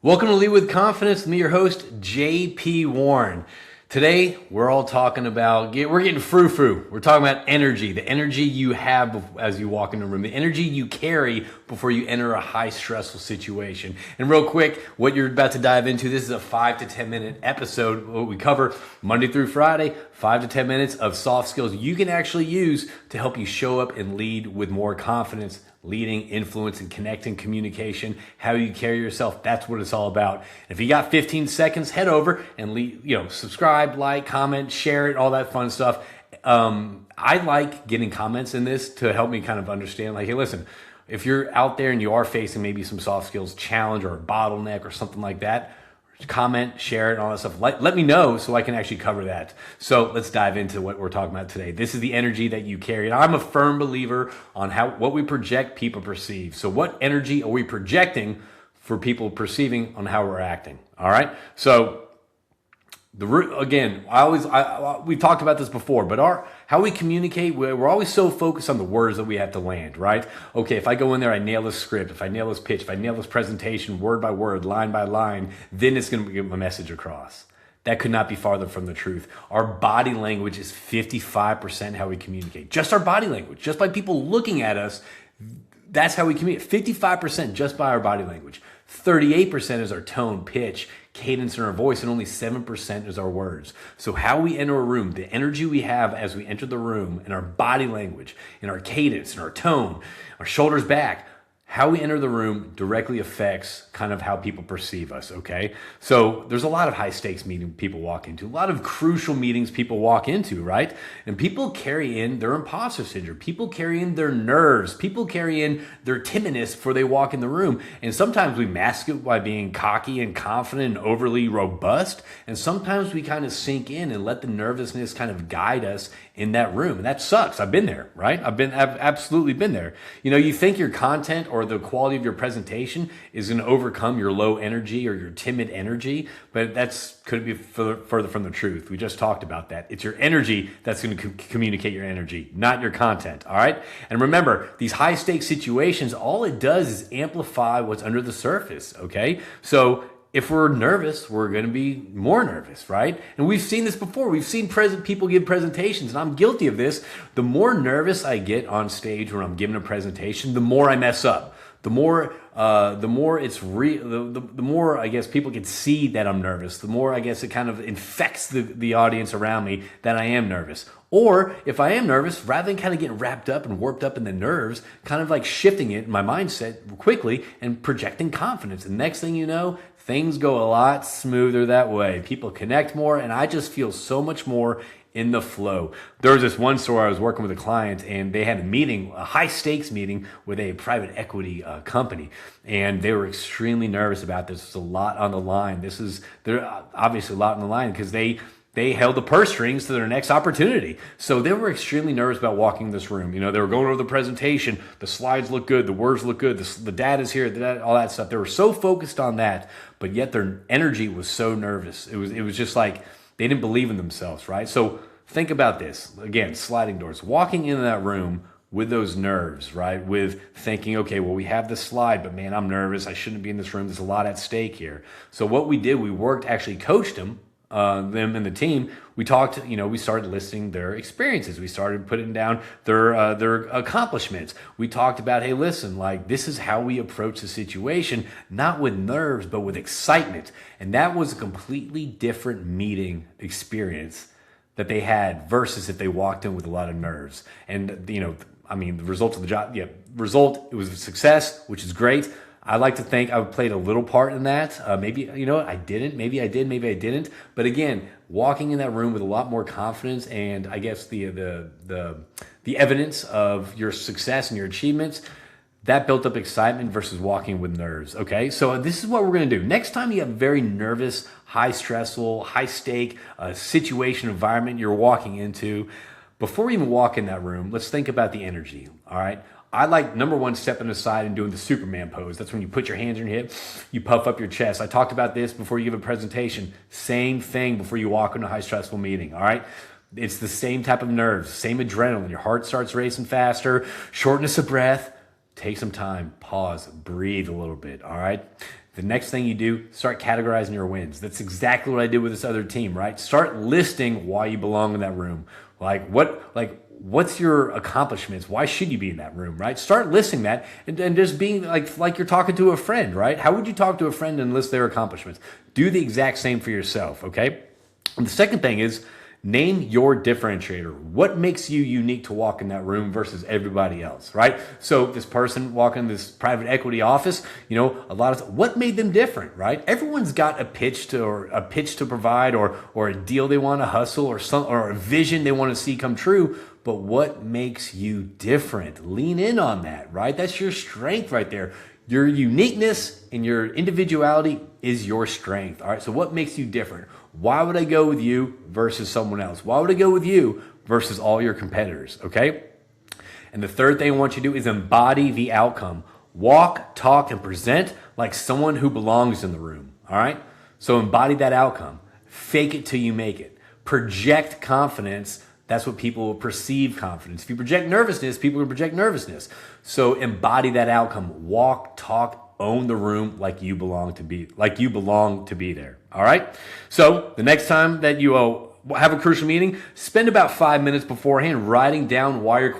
Welcome to Lead with Confidence. I'm your host, JP Warren. Today, we're all talking about, we're getting frou-frou. We're talking about energy, the energy you have as you walk in the room, the energy you carry before you enter a high stressful situation. And real quick, what you're about to dive into, this is a 5 to 10 minute episode. What we cover Monday through Friday, 5 to 10 minutes of soft skills you can actually use to help you show up and lead with more confidence. Leading, influence, and connecting, communication, how you carry yourself. That's what it's all about. If you got 15 seconds, head over and subscribe, like, comment, share it, all that fun stuff. I like getting comments in this to help me kind of understand, like, hey, listen, if you're out there and you are facing maybe some soft skills challenge or a bottleneck or something like that, comment, share it, and all that stuff. Let me know so I can actually cover that. So let's dive into what we're talking about today. This is the energy that you carry. And I'm a firm believer on what we project, people perceive. So what energy are we projecting for people perceiving on how we're acting? All right. So again, we've talked about this before, but how we communicate, we're always so focused on the words that we have to land, right? Okay, if I go in there, I nail this script, if I nail this pitch, if I nail this presentation word by word, line by line, then it's going to get my message across. That could not be farther from the truth. Our body language is 55% how we communicate. Just our body language, just by people looking at us, that's how we communicate. 55% just by our body language. 38% is our tone, pitch, cadence in our voice, and only 7% is our words. So how we enter a room, the energy we have as we enter the room, and our body language, and our cadence, and our tone, our shoulders back, how we enter the room directly affects kind of how people perceive us, okay? So there's a lot of high stakes meetings people walk into, a lot of crucial meetings people walk into, right? And people carry in their imposter syndrome. People carry in their nerves. People carry in their timidness before they walk in the room. And sometimes we mask it by being cocky and confident and overly robust. And sometimes we kind of sink in and let the nervousness kind of guide us in that room. And that sucks. I've been there, right? I've absolutely been there. You think your content or the quality of your presentation is going to overcome your low energy or your timid energy, but could be further from the truth. We just talked about that. It's your energy that's going to communicate your energy, not your content. All right. And remember, these high stakes situations, all it does is amplify what's under the surface. Okay. So if we're nervous, we're going to be more nervous, right? And we've seen this before. We've seen people give presentations, and I'm guilty of this. The more nervous I get on stage when I'm giving a presentation, the more I mess up. The more it's real, the more I guess people can see that I'm nervous. The more I guess it kind of infects the audience around me that I am nervous. Or if I am nervous, rather than kind of getting wrapped up and warped up in the nerves, kind of like shifting it in my mindset quickly and projecting confidence. And next thing you know, things go a lot smoother that way. People connect more, and I just feel so much more in the flow. There was this one story. I was working with a client, and they had a meeting, a high stakes meeting with a private equity company, and they were extremely nervous about this. There's a lot on the line. There's obviously a lot on the line because they held the purse strings to their next opportunity. So they were extremely nervous about walking in this room. They were going over the presentation. The slides look good. The words look good. The data's here, all that stuff. They were so focused on that, but yet their energy was so nervous. It was just like they didn't believe in themselves, right? So think about this. Again, sliding doors. Walking into that room with those nerves, right? With thinking, okay, well, we have this slide, but man, I'm nervous. I shouldn't be in this room. There's a lot at stake here. So what we did, actually coached them and the team. We talked, we started listing their experiences. We started putting down their accomplishments. We talked about, hey, listen, like this is how we approach the situation, not with nerves, but with excitement. And that was a completely different meeting experience that they had versus if they walked in with a lot of nerves. And, the result of the job, it was a success, which is great. I like to think I played a little part in that. Maybe, I didn't. Maybe I did. Maybe I didn't. But again, walking in that room with a lot more confidence and I guess the evidence of your success and your achievements, that built up excitement versus walking with nerves. Okay, so this is what we're going to do. Next time you have a very nervous, high stressful, high stake situation, environment you're walking into, before we even walk in that room, let's think about the energy. All right. I like, number one, stepping aside and doing the Superman pose. That's when you put your hands on your hip, you puff up your chest. I talked about this before you give a presentation. Same thing before you walk into a high stressful meeting, all right? It's the same type of nerves, same adrenaline. Your heart starts racing faster, shortness of breath. Take some time, pause, breathe a little bit, all right? The next thing you do, start categorizing your wins. That's exactly what I did with this other team, right? Start listing why you belong in that room. What's your accomplishments? Why should you be in that room, right? Start listing that and just being like you're talking to a friend, right? How would you talk to a friend and list their accomplishments? Do the exact same for yourself, okay? And the second thing is name your differentiator. What makes you unique to walk in that room versus everybody else, right? So this person walking this private equity office, what made them different, right? Everyone's got a pitch to provide or a deal they want to hustle or a vision they want to see come true. But what makes you different? Lean in on that, right? That's your strength right there. Your uniqueness and your individuality is your strength. All right. So what makes you different? Why would I go with you versus someone else? Why would I go with you versus all your competitors? Okay. And the third thing I want you to do is embody the outcome. Walk, talk, and present like someone who belongs in the room. All right. So embody that outcome. Fake it till you make it. Project confidence. That's what people will perceive confidence. If you project nervousness, people will project nervousness. So embody that outcome. Walk, talk, own the room like you belong to be there. All right. So the next time that you have a crucial meeting, spend about 5 minutes beforehand writing down why you're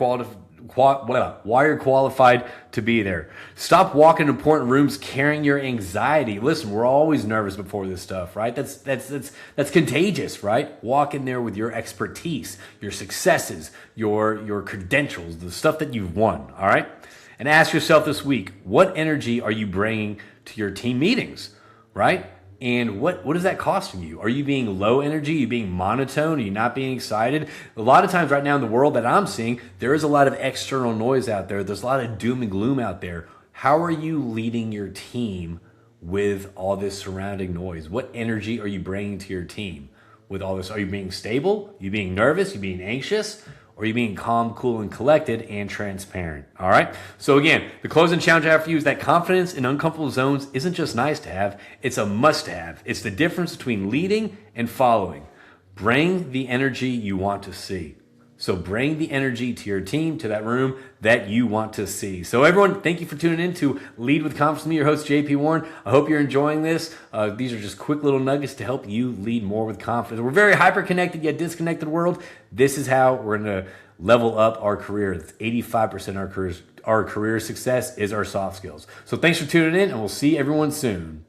qualified to be there. Stop walking in important rooms carrying your anxiety. Listen, we're always nervous before this stuff, right? That's contagious, right? Walk in there with your expertise, your successes, your credentials, the stuff that you've won, all right? And ask yourself this week, what energy are you bringing to your team meetings, right? And what is that costing you? Are you being low energy? Are you being monotone? Are you not being excited? A lot of times right now in the world that I'm seeing, there is a lot of external noise out there. There's a lot of doom and gloom out there. How are you leading your team with all this surrounding noise? What energy are you bringing to your team with all this? Are you being stable? Are you being nervous? Are you being anxious? Or are you being calm, cool, and collected and transparent? All right. So again, the closing challenge I have for you is that confidence in uncomfortable zones isn't just nice to have, it's a must have. It's the difference between leading and following. Bring the energy you want to see. So bring the energy to your team, to that room that you want to see. So everyone, thank you for tuning in to Lead with Confidence. Me, your host, JP Warren. I hope you're enjoying this. These are just quick little nuggets to help you lead more with confidence. We're very hyper-connected yet disconnected world. This is how we're going to level up our career. It's 85% of our career success is our soft skills. So thanks for tuning in, and we'll see everyone soon.